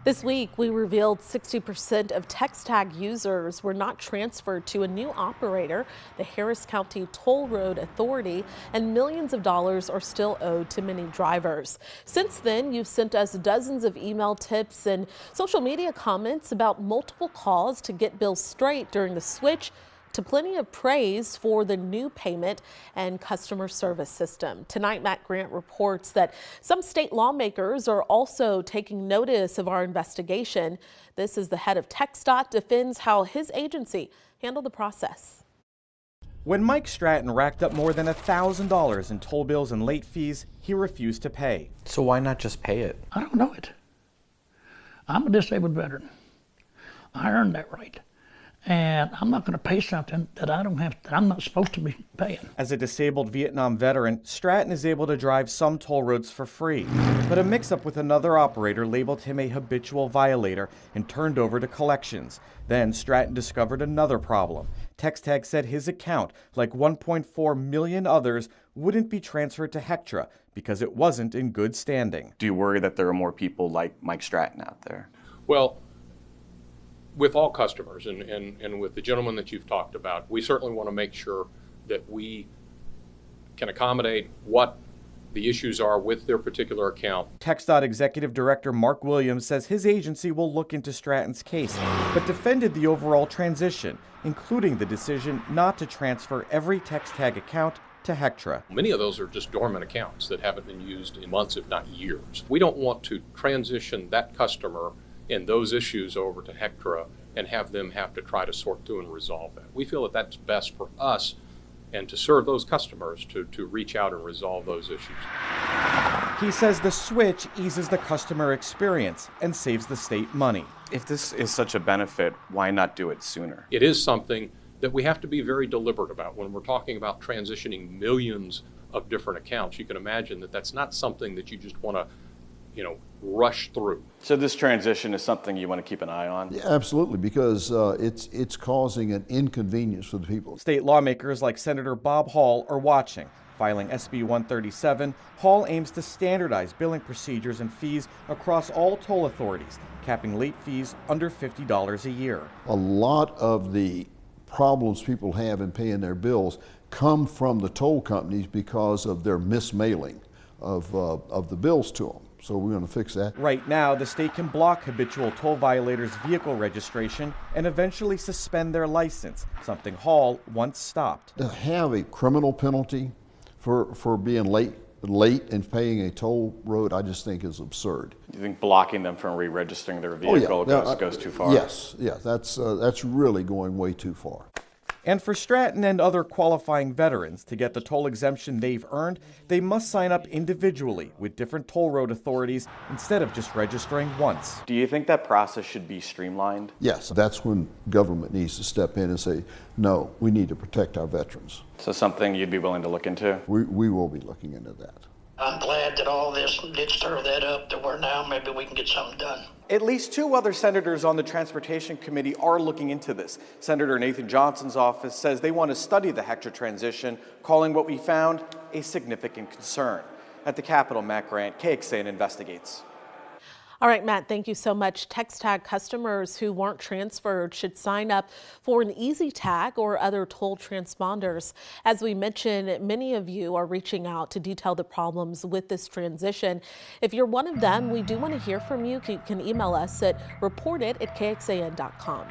This week, we revealed 60% of TxTag users were not transferred to a new operator, the Harris County Toll Road Authority, and millions of dollars are still owed to many drivers. Since then, you've sent us dozens of email tips and social media comments about multiple calls to get bills straight during the switch, to plenty of praise for the new payment and customer service system. Tonight, Matt Grant reports that some state lawmakers are also taking notice of our investigation. This is the head of TxDOT defends how his agency handled the process. When Mike Stratton racked up more than $1,000 in toll bills and late fees, he refused to pay. So why not just pay it? I don't know it. I'm a disabled veteran. I earned that right. And I'm not going to pay something that I'm not supposed to be paying. As a disabled Vietnam veteran, Stratton is able to drive some toll roads for free. But a mix-up with another operator labeled him a habitual violator and turned over to collections. Then Stratton discovered another problem. TxTag said his account, like 1.4 million others, wouldn't be transferred to HCTRA because it wasn't in good standing. Do you worry that there are more people like Mike Stratton out there? Well, with all customers and with the gentleman that you've talked about, we certainly want to make sure that we can accommodate what the issues are with their particular account. TxDOT Executive Director Mark Williams says his agency will look into Stratton's case, but defended the overall transition, including the decision not to transfer every TxTag account to HCTRA. Many of those are just dormant accounts that haven't been used in months, if not years. We don't want to transition that customer and those issues over to HCTRA and have them have to try to sort through and resolve that. We feel that that's best for us and to serve those customers to reach out and resolve those issues. He says the switch eases the customer experience and saves the state money. If this is such a benefit, why not do it sooner? It is something that we have to be very deliberate about. When we're talking about transitioning millions of different accounts, you can imagine that that's not something that you just want to rush through. So this transition is something you want to keep an eye on? Yeah, absolutely, because it's causing an inconvenience for the people. State lawmakers like Senator Bob Hall are watching. Filing SB 137, Hall aims to standardize billing procedures and fees across all toll authorities, capping late fees under $50 a year. A lot of the problems people have in paying their bills come from the toll companies because of their mismailing of the bills to them. So we're going to fix that. Right now, the state can block habitual toll violators' vehicle registration and eventually suspend their license, something Hall once stopped. To have a criminal penalty for being late and paying a toll road, I just think is absurd. Do you think blocking them from re-registering their vehicle goes too far? Yes, that's really going way too far. And for Stratton and other qualifying veterans to get the toll exemption they've earned, they must sign up individually with different toll road authorities instead of just registering once. Do you think that process should be streamlined? Yes, that's when government needs to step in and say, no, we need to protect our veterans. So something you'd be willing to look into? We will be looking into that. I'm glad that all this did stir that up to where now maybe we can get something done. At least two other senators on the Transportation Committee are looking into this. Senator Nathan Johnson's office says they want to study the HCTRA transition, calling what we found a significant concern. At the Capitol, Matt Grant, KXAN investigates. All right, Matt, thank you so much. TxTag customers who weren't transferred should sign up for an easy tag or other toll transponders. As we mentioned, many of you are reaching out to detail the problems with this transition. If you're one of them, we do want to hear from you. You can email us at report@kxan.com.